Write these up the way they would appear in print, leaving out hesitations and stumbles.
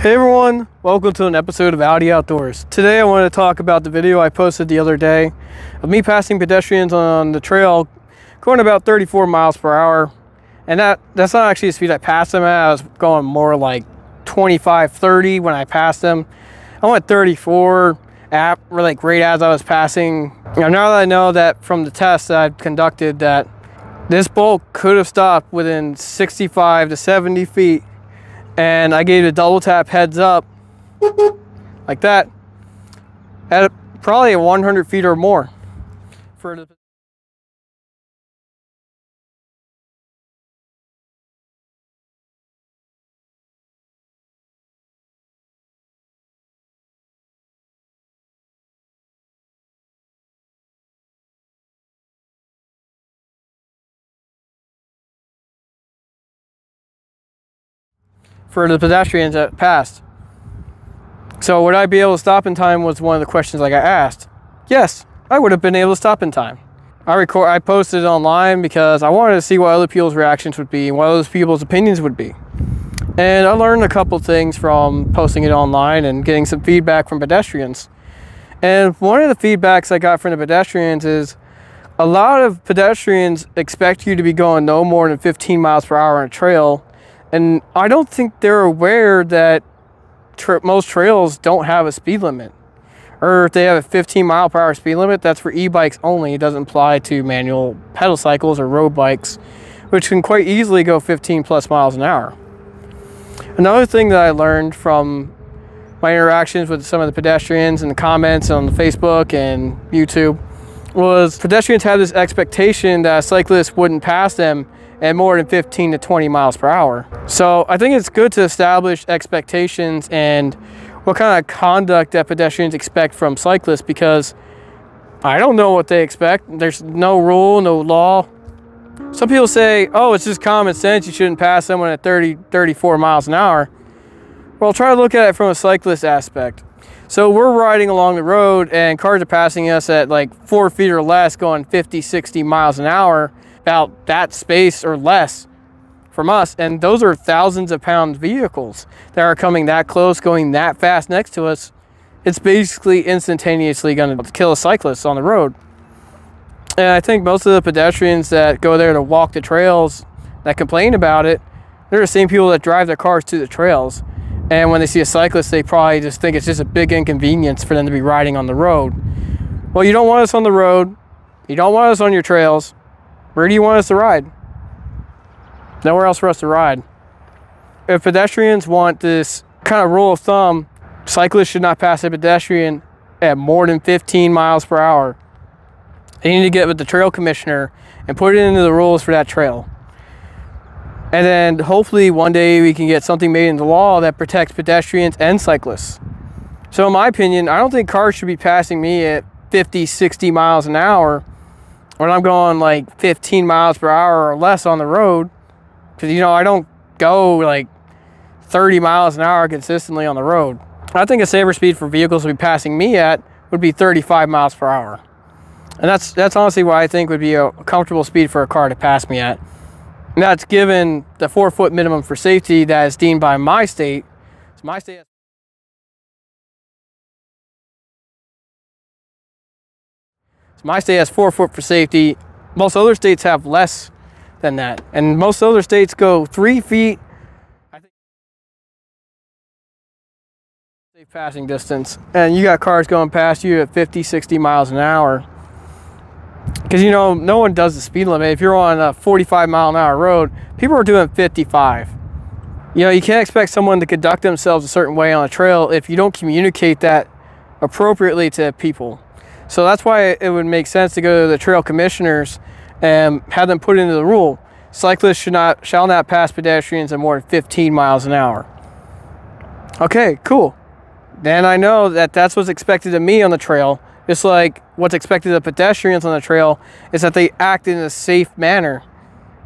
Hey everyone, welcome to an episode of Audi Outdoors. Today I want to talk about the video I posted the other day of me passing pedestrians on the trail going about 34 miles per hour. And that's not actually the speed I passed them at. I was going more like 25, 30 when I passed them. I went 34 right as I was passing. Now that I know that from the test that I've conducted that this bolt could have stopped within 65 to 70 feet, and I gave a double tap heads up like that at probably 100 feet or more for the pedestrians that passed. So would I be able to stop in time was one of the questions I got asked. Yes, I would have been able to stop in time. I posted it online because I wanted to see what other people's reactions would be and what other people's opinions would be. And I learned a couple things from posting it online and getting some feedback from pedestrians. And one of the feedbacks I got from the pedestrians is a lot of pedestrians expect you to be going no more than 15 miles per hour on a trail. And I don't think they're aware that most trails don't have a speed limit. Or if they have a 15 mile per hour speed limit, that's for e-bikes only. It doesn't apply to manual pedal cycles or road bikes, which can quite easily go 15 plus miles an hour. Another thing that I learned from my interactions with some of the pedestrians and the comments on the Facebook and YouTube was pedestrians have this expectation that a cyclist wouldn't pass them at more than 15 to 20 miles per hour. So I think it's good to establish expectations and what kind of conduct that pedestrians expect from cyclists, because I don't know what they expect. There's no rule, no law. Some people say, oh, it's just common sense, you shouldn't pass someone at 34 miles an hour. Well, try to look at it from a cyclist aspect. So we're riding along the road and cars are passing us at like 4 feet or less going 50, 60 miles an hour, about that space or less from us, and those are thousands of pound vehicles that are coming that close, going that fast next to us. It's basically instantaneously going to kill a cyclist on the road. And I think most of the pedestrians that go there to walk the trails that complain about it, they're the same people that drive their cars to the trails, and when they see a cyclist they probably just think it's just a big inconvenience for them to be riding on the road. Well, you don't want us on the road, you don't want us on your trails. Where do you want us to ride? Nowhere else for us to ride. If pedestrians want this kind of rule of thumb, cyclists should not pass a pedestrian at more than 15 miles per hour. They need to get with the trail commissioner and put it into the rules for that trail. And then hopefully one day we can get something made into law that protects pedestrians and cyclists. So in my opinion, I don't think cars should be passing me at 50, 60 miles an hour when I'm going like 15 miles per hour or less on the road. Because, you know, I don't go like 30 miles an hour consistently on the road. I think a safer speed for vehicles to be passing me at would be 35 miles per hour. And that's honestly what I think would be a comfortable speed for a car to pass me at. And that's given the 4 foot minimum for safety that is deemed by my state. So my state has 4 foot for safety. Most other states have less than that. And most other states go 3 feet. I think safe passing distance. And you got cars going past you at 50, 60 miles an hour. Because, you know, no one does the speed limit. If you're on a 45 mile an hour road, people are doing 55. You know, you can't expect someone to conduct themselves a certain way on a trail if you don't communicate that appropriately to people. So that's why it would make sense to go to the trail commissioners and have them put into the rule. Cyclists shall not pass pedestrians at more than 15 miles an hour. Okay, cool. Then I know that that's what's expected of me on the trail. Just like what's expected of pedestrians on the trail is that they act in a safe manner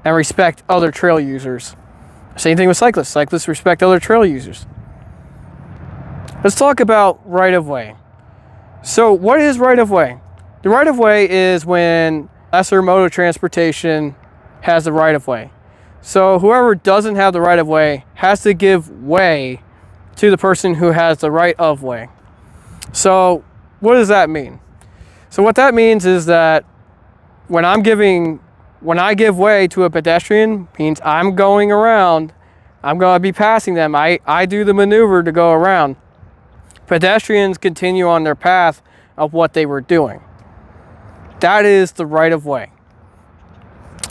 and respect other trail users. Same thing with cyclists. Cyclists respect other trail users. Let's talk about right-of-way. So what is right-of-way? The right-of-way is when lesser mode of transportation has the right-of-way. So whoever doesn't have the right-of-way has to give way to the person who has the right of way. So what does that mean? So what that means is that when I give way to a pedestrian, means I'm going around, I'm going to be passing them. I do the maneuver to go around. Pedestrians continue on their path of what they were doing. That is the right of way.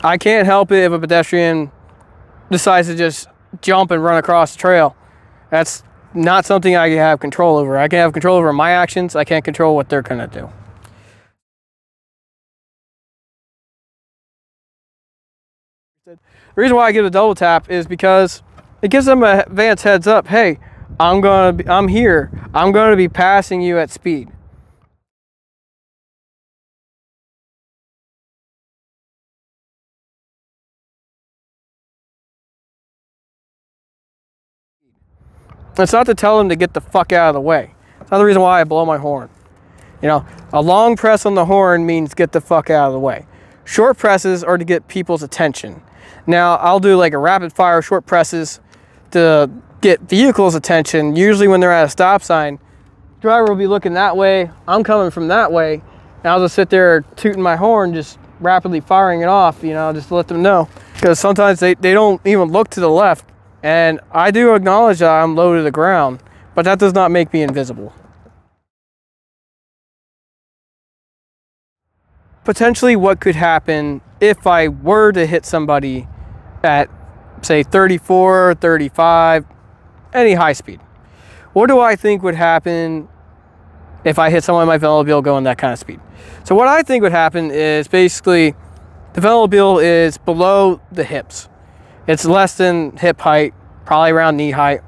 I can't help it if a pedestrian decides to just jump and run across the trail. That's not something I can have control over. I can have control over my actions. I can't control what they're going to do. The reason why I give a double tap is because it gives them an advance heads up. Hey, I'm here. I'm going to be passing you at speed. It's not to tell them to get the fuck out of the way. It's not the reason why I blow my horn. You know, a long press on the horn means get the fuck out of the way. Short presses are to get people's attention. Now, I'll do like a rapid fire short presses to get vehicles' attention. Usually when they're at a stop sign, driver will be looking that way, I'm coming from that way, and I'll just sit there tooting my horn, just rapidly firing it off, you know, just to let them know. Because sometimes they don't even look to the left. And I do acknowledge that I'm low to the ground, but that does not make me invisible. Potentially what could happen if I were to hit somebody at, say, 34, 35, any high speed. What do I think would happen if I hit someone in my Velomobile going that kind of speed? So what I think would happen is basically the Velomobile is below the hips. It's less than hip height, probably around knee height.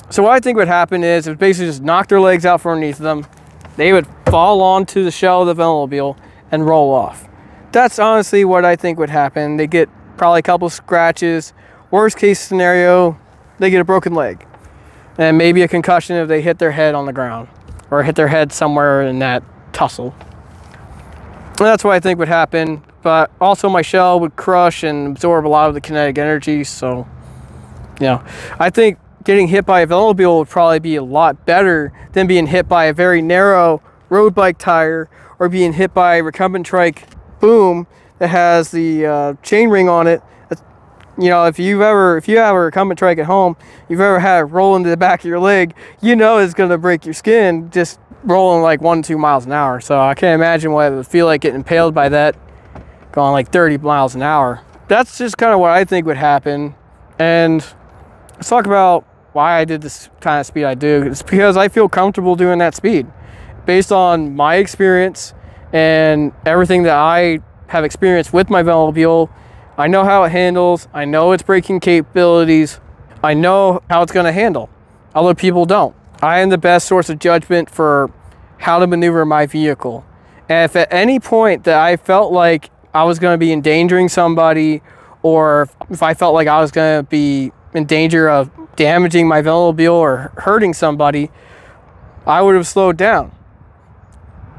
So what I think would happen is it would basically just knock their legs out from underneath them. They would fall onto the shell of the Velomobile and roll off. That's honestly what I think would happen. They get probably a couple scratches. Worst case scenario, they get a broken leg. And maybe a concussion if they hit their head on the ground or hit their head somewhere in that tussle. And that's what I think would happen. But also my shell would crush and absorb a lot of the kinetic energy. So, you know, I think getting hit by a Velomobile would probably be a lot better than being hit by a very narrow road bike tire or being hit by a recumbent trike boom that has the chain ring on it. You know, if you have a recumbent trike at home, you've ever had it roll into the back of your leg, you know it's going to break your skin just rolling like 1-2 miles an hour. So I can't imagine what it would feel like getting impaled by that going like 30 miles an hour. That's just kind of what I think would happen. And let's talk about why I did this kind of speed I do. It's because I feel comfortable doing that speed based on my experience and everything that I have experienced with my Velomobile. I know how it handles. I know its braking capabilities. I know how it's going to handle. Other people don't. I am the best source of judgment for how to maneuver my vehicle. And if at any point that I felt like I was going to be endangering somebody, or if I felt like I was going to be in danger of damaging my Velomobile or hurting somebody, I would have slowed down.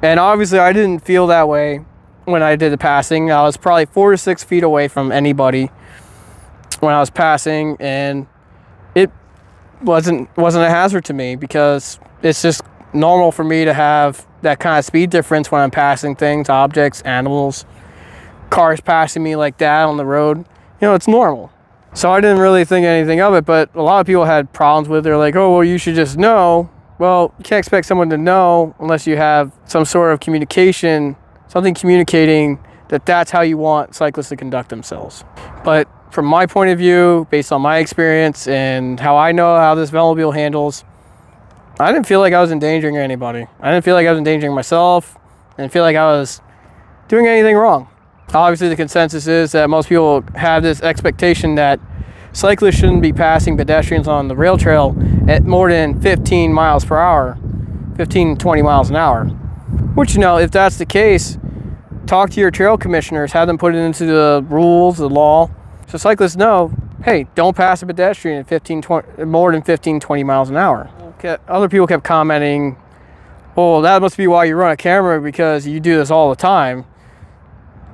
And obviously I didn't feel that way when I did the passing. I was probably 4 to 6 feet away from anybody when I was passing, and it wasn't a hazard to me because it's just normal for me to have that kind of speed difference when I'm passing things, objects, animals, cars passing me like that on the road. You know, it's normal. So I didn't really think anything of it, but a lot of people had problems with it. They're like, oh, well, you should just know. Well, you can't expect someone to know unless you have some sort of communication, something communicating that that's how you want cyclists to conduct themselves. But from my point of view, based on my experience and how I know how this Velomobile handles, I didn't feel like I was endangering anybody. I didn't feel like I was endangering myself. I didn't feel like I was doing anything wrong. Obviously, the consensus is that most people have this expectation that cyclists shouldn't be passing pedestrians on the rail trail at more than 15 miles per hour, 15, 20 miles an hour. Which, you know, if that's the case, talk to your trail commissioners, have them put it into the rules, the law, so cyclists know, hey, don't pass a pedestrian at more than 15, 20 miles an hour. Other people kept commenting, well, that must be why you run a camera, because you do this all the time.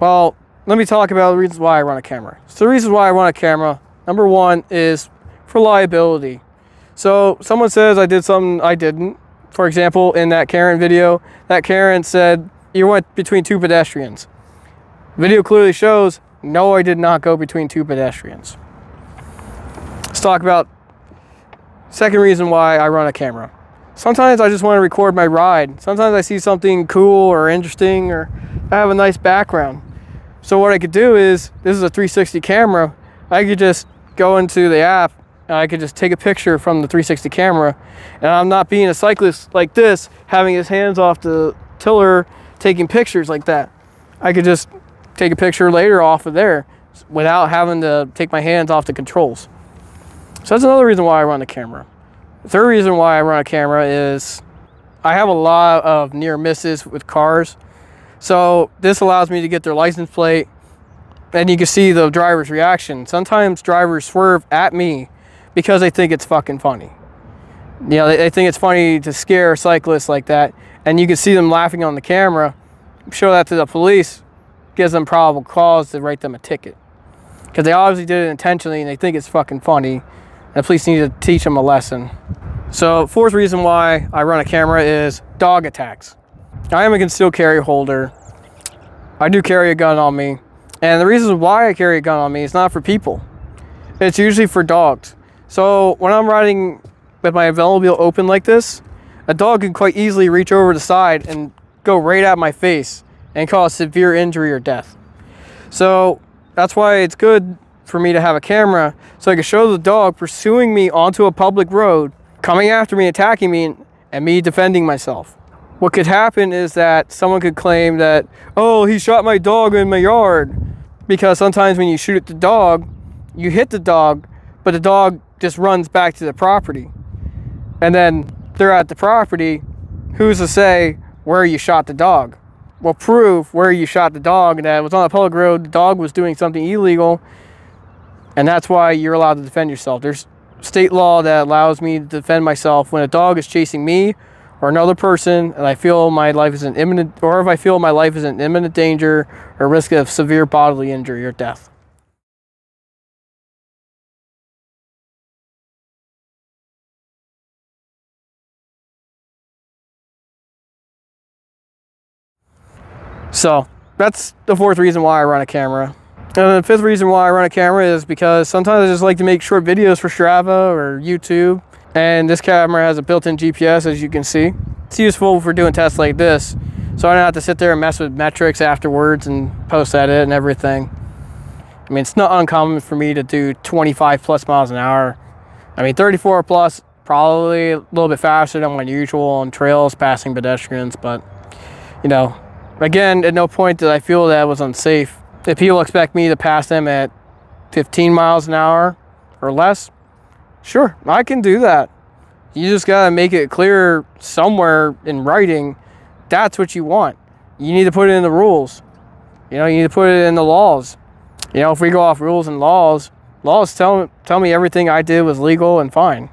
Well, let me talk about the reasons why I run a camera. So the reasons why I run a camera, number one is for liability. So someone says I did something I didn't. For example, in that Karen video, that Karen said you went between two pedestrians. Video clearly shows, no, I did not go between two pedestrians. Let's talk about second reason why I run a camera. Sometimes I just want to record my ride. Sometimes I see something cool or interesting, or I have a nice background. So what I could do is, this is a 360 camera, I could just go into the app and I could just take a picture from the 360 camera, and I'm not being a cyclist like this, having his hands off the tiller, taking pictures like that. I could just take a picture later off of there without having to take my hands off the controls. So that's another reason why I run the camera. The third reason why I run a camera is I have a lot of near misses with cars. So this allows me to get their license plate, and you can see the driver's reaction. Sometimes drivers swerve at me because they think it's fucking funny. You know, they think it's funny to scare cyclists like that, and you can see them laughing on the camera. Show that to the police, gives them probable cause to write them a ticket. Because they obviously did it intentionally and they think it's fucking funny. And the police need to teach them a lesson. So fourth reason why I run a camera is dog attacks. I am a concealed carry holder. I do carry a gun on me. And the reason why I carry a gun on me is not for people. It's usually for dogs. So when I'm riding with my automobile open like this, a dog can quite easily reach over the side and go right at my face and cause severe injury or death. So that's why it's good for me to have a camera, so I can show the dog pursuing me onto a public road, coming after me, attacking me, and me defending myself. What could happen is that someone could claim that, oh, he shot my dog in my yard, because sometimes when you shoot at the dog, you hit the dog, but the dog just runs back to the property. And then they're at the property, who's to say where you shot the dog? Well, prove where you shot the dog, and that it was on a public road, the dog was doing something illegal, and that's why you're allowed to defend yourself. There's state law that allows me to defend myself when a dog is chasing me or another person, and I feel my life is in imminent, or if I feel my life is in imminent danger or risk of severe bodily injury or death. So that's the fourth reason why I run a camera. And the fifth reason why I run a camera is because sometimes I just like to make short videos for Strava or YouTube. And this camera has a built-in GPS, as you can see. It's useful for doing tests like this, so I don't have to sit there and mess with metrics afterwards and post-edit and everything. I mean, it's not uncommon for me to do 25 plus miles an hour. I mean, 34 plus, probably a little bit faster than my usual on trails, passing pedestrians, but, you know, again, at no point did I feel that it was unsafe. If people expect me to pass them at 15 miles an hour or less, sure, I can do that. You just gotta make it clear somewhere in writing, that's what you want. You need to put it in the rules. You know, you need to put it in the laws. You know, if we go off rules and laws tell me everything I did was legal and fine.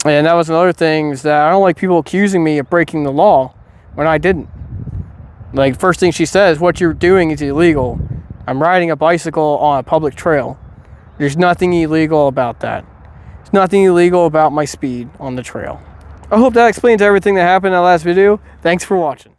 And that was another thing, is that I don't like people accusing me of breaking the law when I didn't. Like, first thing she says, what you're doing is illegal. I'm riding a bicycle on a public trail. There's nothing illegal about that. There's nothing illegal about my speed on the trail. I hope that explains everything that happened in the last video. Thanks for watching.